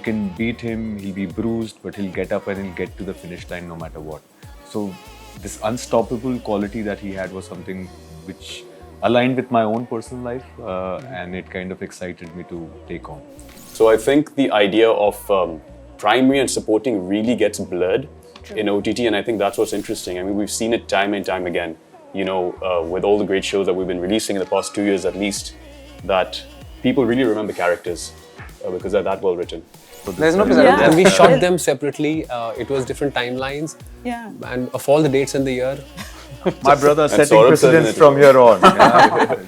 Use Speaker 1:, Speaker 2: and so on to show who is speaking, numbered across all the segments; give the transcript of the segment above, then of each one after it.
Speaker 1: can beat him, he'll be bruised, but he'll get up and he'll get to the finish line no matter what. So this unstoppable quality that he had was something which aligned with my own personal life, and it kind of excited me to take on.
Speaker 2: So I think the idea of primary and supporting really gets blurred in OTT, and I think that's what's interesting. I mean, we've seen it time and time again, with all the great shows that we've been releasing in the past 2 years at least, that people really remember characters because they're that well written.
Speaker 3: There's no precedent. And we shot them separately. It was different timelines.
Speaker 4: Yeah.
Speaker 3: And of all the dates in the year.
Speaker 1: My brother setting precedents from here on.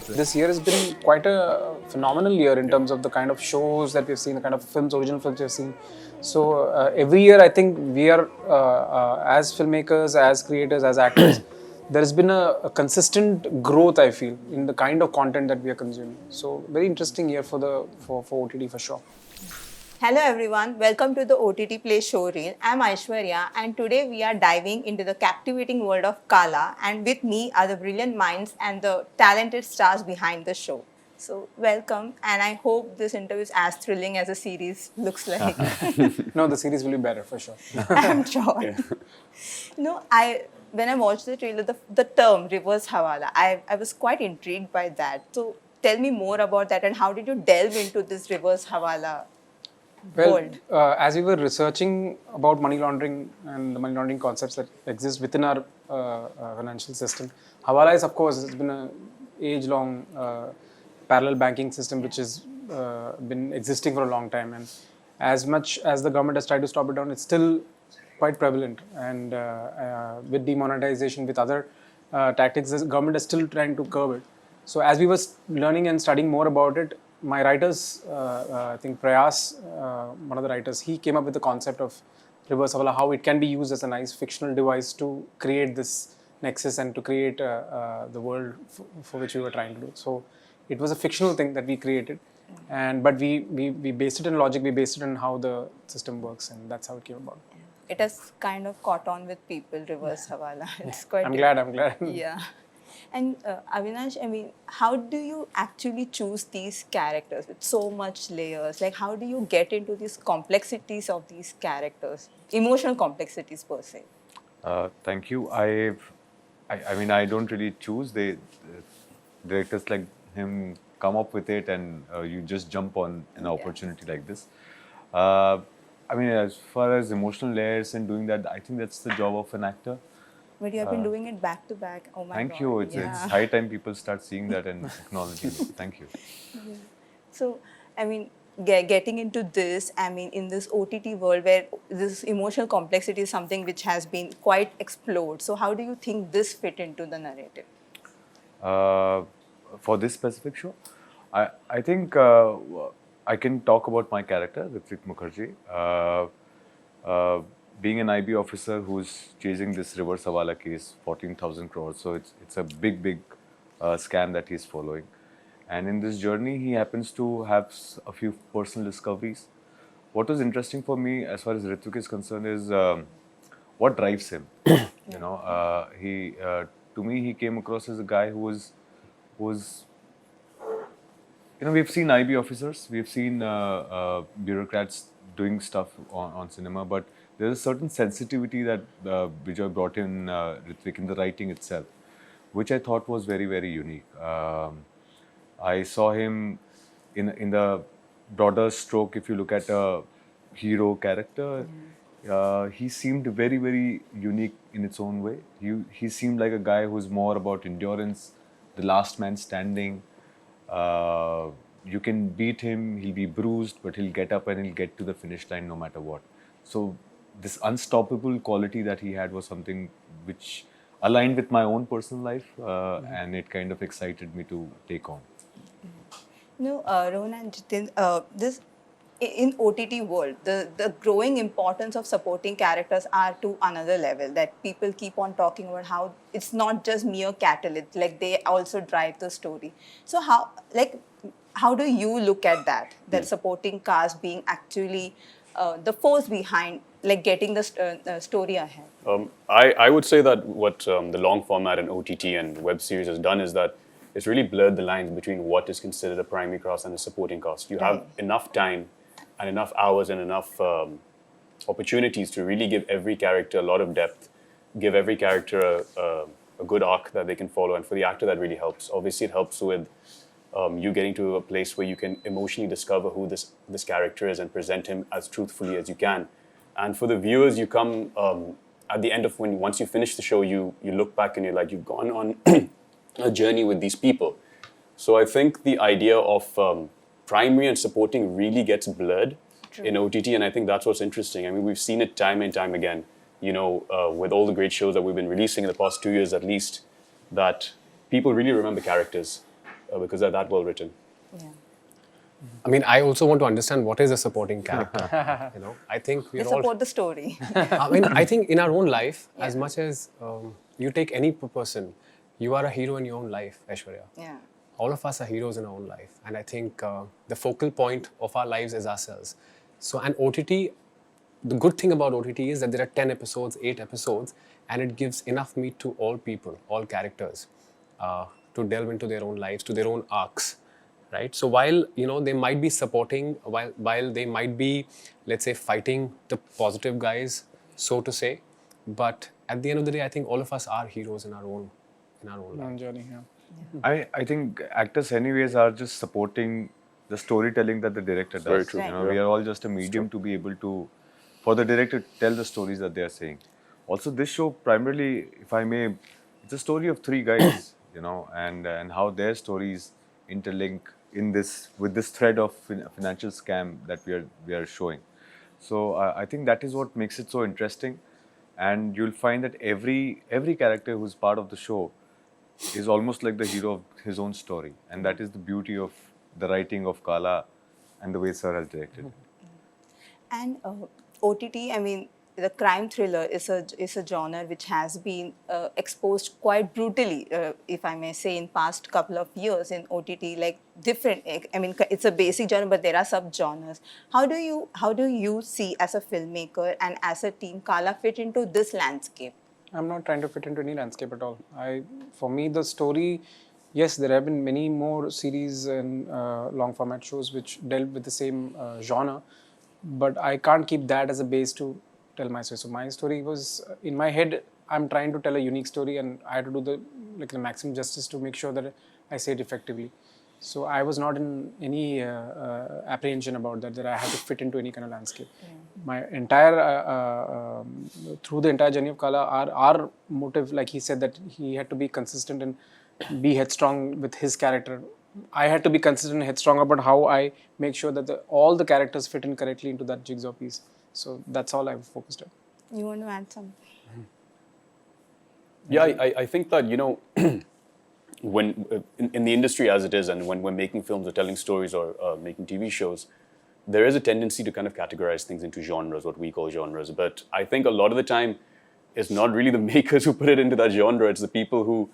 Speaker 5: This year has been quite a phenomenal year in terms of the kind of shows that we've seen, the kind of films, original films we've seen. So every year I think we are, as filmmakers, as creators, as actors, there has been a consistent growth, I feel, in the kind of content that we are consuming. So very interesting year for OTT for sure.
Speaker 4: Hello everyone, welcome to the OTTplay showreel. I'm Aishwarya and today we are diving into the captivating world of Kaala, and with me are the brilliant minds and the talented stars behind the show. So welcome, and I hope this interview is as thrilling as the series looks like.
Speaker 5: No, the series will be better for sure.
Speaker 4: I'm sure. When I watched the trailer, the term reverse hawala, I was quite intrigued by that. So tell me more about that, and how did you delve into this reverse hawala?
Speaker 5: Well, as we were researching about money laundering and the money laundering concepts that exist within our financial system, hawala is, of course, it's been an age-long parallel banking system which has been existing for a long time. And as much as the government has tried to stop it down, it's still quite prevalent. And with demonetization, with other tactics, the government is still trying to curb it. So as we were learning and studying more about it, my writers, I think Prayas, one of the writers, he came up with the concept of reverse hawala, how it can be used as a nice fictional device to create this nexus and to create the world for which we were trying to do. So it was a fictional thing that we created, but we based it in logic, we based it on how the system works, and that's how it came about.
Speaker 4: It has kind of caught on with people, reverse hawala. It's quite.
Speaker 5: I'm glad.
Speaker 4: Yeah. And Avinash, I mean, how do you actually choose these characters with so much layers? Like, how do you get into these complexities of these characters, emotional complexities per se?
Speaker 1: Thank you. I mean, I don't really choose. Directors like him come up with it, and you just jump on an opportunity like this. I mean, as far as emotional layers and doing that, I think that's the job of an actor.
Speaker 4: But you have been doing it back to back. Oh my God.
Speaker 1: Thank you. It's high time people start seeing that and acknowledging it. Thank you.
Speaker 4: Yeah. So, I mean, getting into this, I mean, in this OTT world where this emotional complexity is something which has been quite explored. So, how do you think this fit into the narrative?
Speaker 1: For this specific show, I think I can talk about my character, Ritvik Mukherjee. Being an IB officer who's chasing this reverse hawala case, 14,000 crores. So it's a big scam that he's following. And in this journey, he happens to have a few personal discoveries. What was interesting for me, as far as Ritvik is concerned, is what drives him. To me, he came across as a guy who was. We've seen IB officers, we've seen bureaucrats doing stuff on cinema, but there's a certain sensitivity that Bejoy brought in Ritvik in the writing itself, which I thought was very, very unique. I saw him in the broader stroke. If you look at a hero character, he seemed very, very unique in its own way. He seemed like a guy who's more about endurance, the last man standing. You can beat him, he'll be bruised, but he'll get up and he'll get to the finish line no matter what. So this unstoppable quality that he had was something which aligned with my own personal life, and it kind of excited me to take on.
Speaker 4: Rohan and Jitin, this in OTT world, the growing importance of supporting characters are to another level, that people keep on talking about how it's not just mere catalyst, like they also drive the story. So how do you look at that supporting cast being actually the force behind like getting the story ahead?
Speaker 2: I would say that what the long format and OTT and web series has done is that it's really blurred the lines between what is considered a primary cast and a supporting cast. You have enough time and enough hours and enough opportunities to really give every character a lot of depth, give every character a good arc that they can follow. And for the actor, that really helps. Obviously, it helps with you getting to a place where you can emotionally discover who this character is and present him as truthfully as you can. And for the viewers, you come at the end of once you finish the show, you look back and you're like, you've gone on a journey with these people. So I think the idea of primary and supporting really gets blurred in OTT, and I think that's what's interesting. I mean, we've seen it time and time again, with all the great shows that we've been releasing in the past 2 years at least, that people really remember characters because they're that well written.
Speaker 4: Yeah.
Speaker 3: I mean, I also want to understand what is a supporting character. I think
Speaker 4: They
Speaker 3: we're all.
Speaker 4: support the story.
Speaker 3: I mean, I think in our own life, as much as you take any person, you are a hero in your own life, Aishwarya.
Speaker 4: Yeah.
Speaker 3: All of us are heroes in our own life. And I think the focal point of our lives is ourselves. So, and OTT, the good thing about OTT is that there are 10 episodes, 8 episodes, and it gives enough meat to all people, all characters, to delve into their own lives, to their own arcs, right? So while, they might be supporting, while they might be, let's say, fighting the positive guys, so to say, but at the end of the day, I think all of us are heroes in our own life.
Speaker 5: Journey, yeah.
Speaker 1: I think actors anyways are just supporting the storytelling that the director does.
Speaker 2: Very true.
Speaker 4: Right.
Speaker 1: We are all just a medium to be able to, for the director to tell the stories that they are saying. Also, this show primarily, if I may, it's a story of 3 guys, and how their stories interlink in this with this thread of financial scam that we are showing. So I think that is what makes it so interesting, and you'll find that every character who's part of the show is almost like the hero of his own story, and that is the beauty of the writing of Kaala and the way Sir has directed it.
Speaker 4: And OTT, I mean, the crime thriller is a genre which has been exposed quite brutally, if I may say, in past couple of years in OTT. Like different, I mean, it's a basic genre, but there are sub-genres. How do you see as a filmmaker and as a team Kaala fit into this landscape?
Speaker 5: I'm not trying to fit into any landscape at all. For me, the story, yes, there have been many more series and long format shows which dealt with the same genre, but I can't keep that as a base to tell my story. So my story was in my head. I'm trying to tell a unique story, and I had to do the maximum justice to make sure that I say it effectively. So I was not in any apprehension about that I had to fit into any kind of landscape. My entire through the entire journey of Kaala, our motive, like he said, that he had to be consistent and be headstrong with his character. I had to be consistent and headstrong about how I make sure that all the characters fit in correctly into that jigsaw piece. So that's all I've focused on.
Speaker 4: You want to add something?
Speaker 2: Yeah, I think that, when in the industry as it is, and when we're making films or telling stories or making TV shows, there is a tendency to kind of categorize things into genres, what we call genres. But I think a lot of the time, it's not really the makers who put it into that genre. It's the people who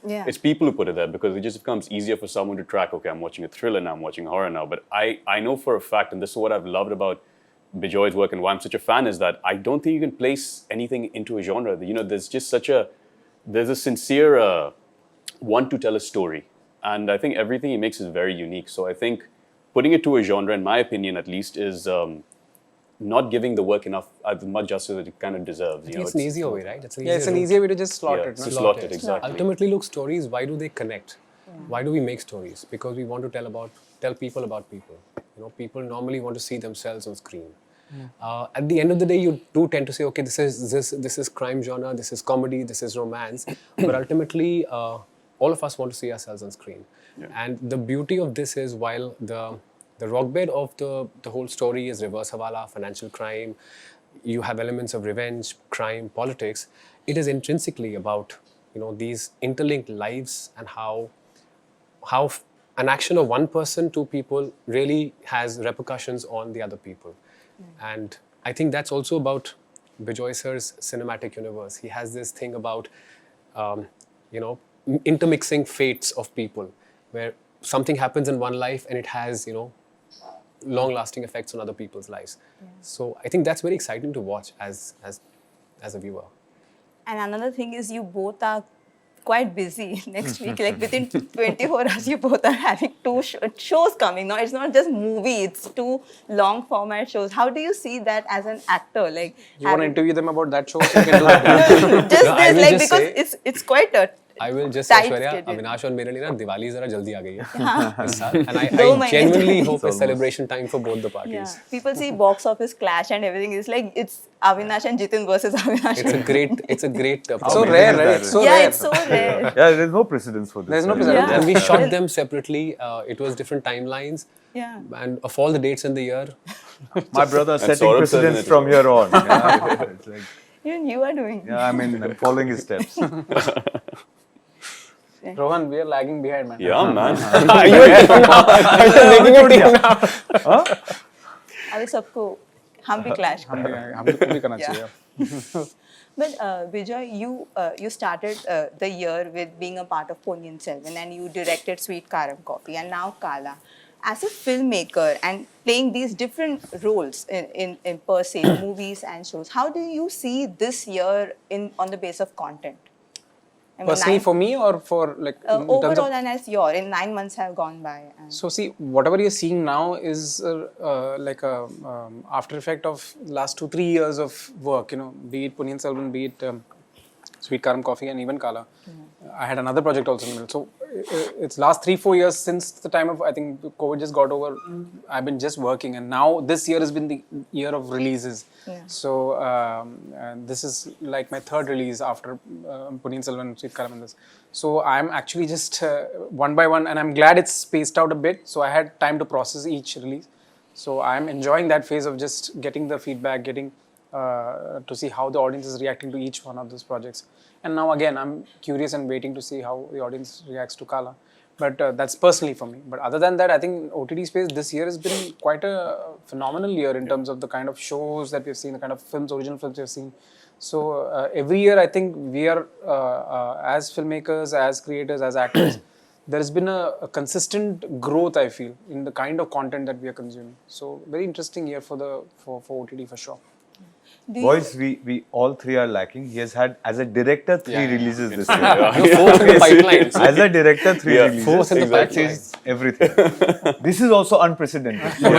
Speaker 2: put it there, because it just becomes easier for someone to track. Okay, I'm watching a thriller now, I'm watching horror now. But I know for a fact, and this is what I've loved about Bejoy's work and why I'm such a fan, is that I don't think you can place anything into a genre. There's just there's a sincere want to tell a story, and I think everything he makes is very unique. So I think putting it to a genre, in my opinion at least, is not giving the work as much justice as it kind of deserves.
Speaker 3: It's an easier way, right? It's
Speaker 5: an easier way to just slot it.
Speaker 2: To slot it, exactly.
Speaker 3: Ultimately, look, stories, why do they connect? Why do we make stories? Because we want to tell people about people. People normally want to see themselves on screen. At the end of the day, you do tend to say, okay, this is crime genre, this is comedy, this is romance, but ultimately, all of us want to see ourselves on screen. Yeah. And the beauty of this is, while the rock bed of the whole story is reverse hawala, financial crime, you have elements of revenge, crime, politics, it is intrinsically about these interlinked lives and how an action of one person, two people, really has repercussions on the other people. And I think that's also about Bejoy sir's cinematic universe. He has this thing about, intermixing fates of people, where something happens in one life and it has, long-lasting effects on other people's lives. Yeah. So I think that's very exciting to watch as a viewer.
Speaker 4: And another thing is, you both are quite busy next week. Like within 24 hours, you both are having two shows coming. No, it's not just movie; it's two long format shows. How do you see that as an actor? Like,
Speaker 5: You want to interview them about that show? So you can do that.
Speaker 4: just
Speaker 3: No, I
Speaker 4: this,
Speaker 3: will
Speaker 4: like
Speaker 3: just
Speaker 4: because
Speaker 3: say-
Speaker 4: it's quite a
Speaker 3: I will just say,
Speaker 4: tight
Speaker 3: Aishwarya,
Speaker 4: schedule.
Speaker 3: Avinash और मेरे लिए ना दिवाली जरा जल्दी आ गई है इस साल, and
Speaker 4: दो
Speaker 3: I
Speaker 4: महीने
Speaker 3: genuinely
Speaker 4: जल्दी।
Speaker 3: hope it's celebration time for both the parties.
Speaker 4: Yeah, people see box office clash and everything. It's like it's Avinash and Jitin versus Avinash.
Speaker 3: It's a great
Speaker 5: So
Speaker 1: amazing
Speaker 5: rare,
Speaker 1: is
Speaker 5: right?
Speaker 1: that?
Speaker 5: It's so
Speaker 4: yeah,
Speaker 5: rare.
Speaker 4: it's so rare.
Speaker 1: Yeah, there's no precedence for this.
Speaker 5: There's no
Speaker 1: I
Speaker 5: precedence.
Speaker 1: mean,
Speaker 3: And we
Speaker 4: Yeah.
Speaker 3: shot them separately. It was different timelines.
Speaker 4: Yeah.
Speaker 3: And of all the dates in the year,
Speaker 1: My brother setting
Speaker 2: Saurabh says
Speaker 1: precedence
Speaker 2: it
Speaker 1: from
Speaker 2: as
Speaker 1: here on. Yeah, it's like,
Speaker 4: Even you are doing.
Speaker 1: yeah, I mean, I'm following his steps.
Speaker 5: Rohan, we are lagging behind, man.
Speaker 2: Yeah, man.
Speaker 4: अभी सबको हम भी clash
Speaker 5: हम
Speaker 4: करें.
Speaker 5: भी हमको भी करना चाहिए.
Speaker 4: But Bejoy, you started the year with being a part of Ponniyin Selvan, and you directed Sweet Karam Coffee, and now Kaala. As a filmmaker and playing these different roles in per se movies and shows, how do you see this year on the base of content? I mean,
Speaker 5: Personally, for me or for like in terms of
Speaker 4: overall and as your in 9 months have gone by. And
Speaker 5: So see, whatever you're seeing now is like a after effect of last 2-3 years of work. You know, be it Ponniyin Selvan, be it Sweet Karam Coffee, and even Kaala. I had another project also in the middle. So it's last 3-4 years since the time of, I think COVID just got over. I've been just working, and now this year has been the year of releases.
Speaker 4: Yeah.
Speaker 5: So and this is like my third release after Ponniyin Selvan and Sweet Karam and this. So I'm actually just one by one, and I'm glad it's spaced out a bit. So I had time to process each release. So I'm enjoying that phase of just getting the feedback, getting to see how the audience is reacting to each one of those projects. And now again, I'm curious and waiting to see how the audience reacts to Kaala. But that's personally for me. But other than that, I think OTT space this year has been quite a phenomenal year in terms of the kind of shows that we've seen, the kind of films, original films we've seen. So every year, I think we are, as filmmakers, as creators, as actors, there has been a consistent growth, I feel, in the kind of content that we are consuming. So very interesting year for OTT for sure.
Speaker 4: do you-
Speaker 1: Boys, we all three are lacking. He has had, as a director, three releases this year.
Speaker 3: you're fourth in the pipeline.
Speaker 1: As a director, three
Speaker 2: Yeah.
Speaker 1: releases.
Speaker 3: Fourth in the
Speaker 1: That
Speaker 3: pipeline.
Speaker 1: changed everything. This is also unprecedented.
Speaker 3: No,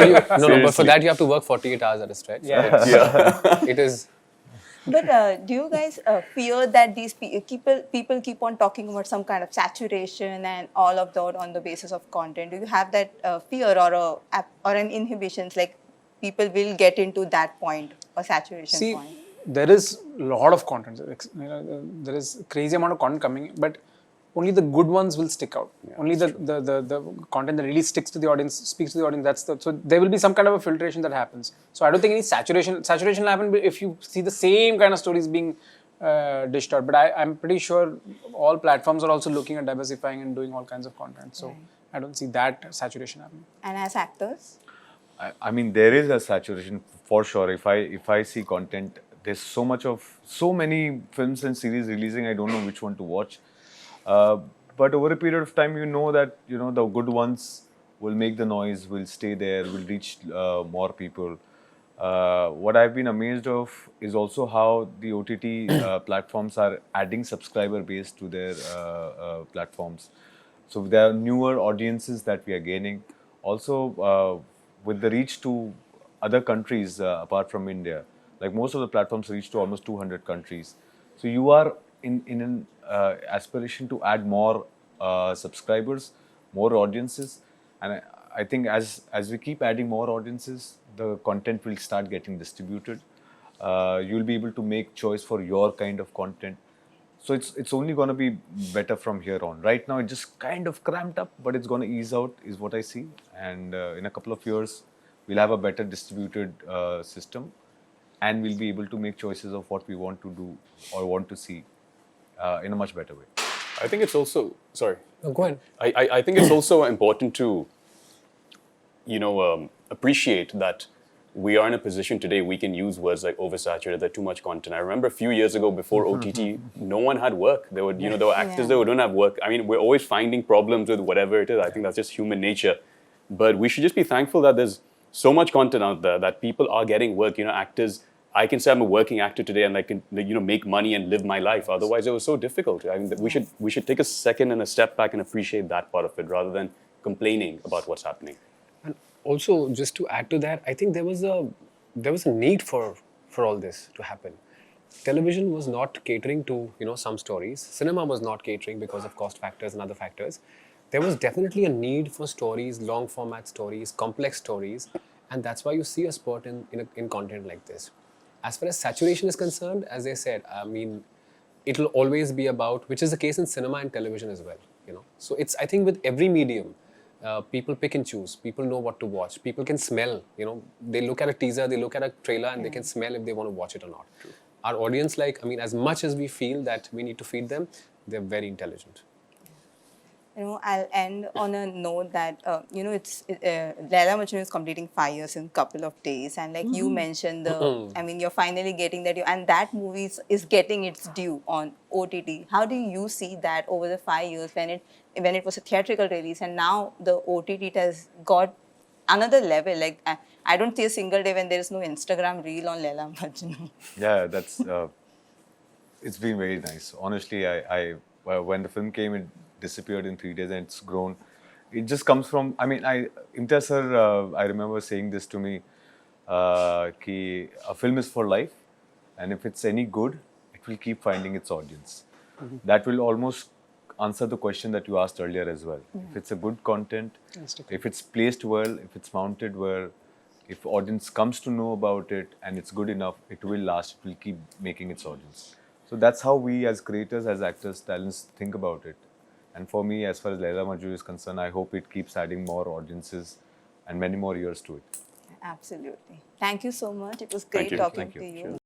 Speaker 3: but for that you have to work 48 hours at a stretch.
Speaker 5: Yeah.
Speaker 3: It is.
Speaker 4: But do you guys fear that these people keep on talking about some kind of saturation and all of that on the basis of content? Do you have that fear or an inhibitions, like people will get into that point or saturation
Speaker 5: See,
Speaker 4: point?
Speaker 5: there is a lot of content. You know, there is a crazy amount of content coming, but only the good ones will stick out. Only the content that really sticks to the audience, speaks to the audience. So there will be some kind of a filtration that happens. So I don't think any saturation will happen if you see the same kind of stories being dished out. But I'm pretty sure all platforms are also looking at diversifying and doing all kinds of content. So I don't see that saturation happening.
Speaker 4: And as actors?
Speaker 1: I mean, there is a saturation for sure. If I see content, there's so many films and series releasing. I don't know which one to watch. But over a period of time, you know that the good ones will make the noise, will stay there, will reach more people. What I've been amazed of is also how the OTT platforms are adding subscriber base to their platforms. So there are newer audiences that we are gaining. Also, with the reach to other countries apart from India, like most of the platforms reach to almost 200 countries. So you are in an aspiration to add more subscribers, more audiences, and I think as we keep adding more audiences, the content will start getting distributed. You'll be able to make choice for your kind of content. So it's only going to be better from here on. Right now, it's just kind of cramped up, but it's going to ease out, is what I see. And in a couple of years, we'll have a better distributed system, and we'll be able to make choices of what we want to do or want to see in a much better way.
Speaker 2: I think it's also, sorry.
Speaker 3: No, go ahead.
Speaker 2: I think it's also important to, appreciate that we are in a position today we can use words like oversaturated, there's too much content. I remember a few years ago before OTT, no one had work. There were, there were actors that don't have work. I mean, we're always finding problems with whatever it is. I think that's just human nature. But we should just be thankful that there's so much content out there that people are getting work. Actors I can say I'm a working actor today and I can, make money and live my life. Otherwise, it was so difficult. I mean, we should take a second and a step back and appreciate that part of it rather than complaining about what's happening.
Speaker 3: And also, just to add to that, I think there was a need for all this to happen. Television was not catering to some stories. Cinema was not catering because of cost factors and other factors. There was definitely a need for stories, long format stories, complex stories, and that's why you see a spurt in content like this. As far as saturation is concerned, as I said, I mean, it'll always be about, which is the case in cinema and television as well. So it's, I think, with every medium, people pick and choose. People know what to watch. People can smell. They look at a teaser, they look at a trailer, and they can smell if they want to watch it or not. True. Our audience, as much as we feel that we need to feed them, they're very intelligent.
Speaker 4: I'll end on a note that, it's Laila Majnu is completing 5 years in a couple of days. And like you mentioned, you're finally getting that, and that movie is getting its due on OTT. How do you see that over the 5 years when it was a theatrical release and now the OTT it has got another level? Like, I don't see a single day when there is no Instagram reel on Laila Majnu.
Speaker 1: Yeah, that's, it's been very nice. Honestly, when the film came, it disappeared in 3 days and it's grown. It just comes from, Imtiaz sir, I remember saying this to me, ki a film is for life, and if it's any good, it will keep finding its audience. That will almost answer the question that you asked earlier as well. If it's a good content, if it's placed well, if it's mounted well, if audience comes to know about it and it's good enough, it will last, it will keep making its audience. So that's how we as creators, as actors, talents think about it. And for me, as far as Laila Majnu is concerned, I hope it keeps adding more audiences and many more years to it.
Speaker 4: Absolutely. Thank you so much. It was great talking to you.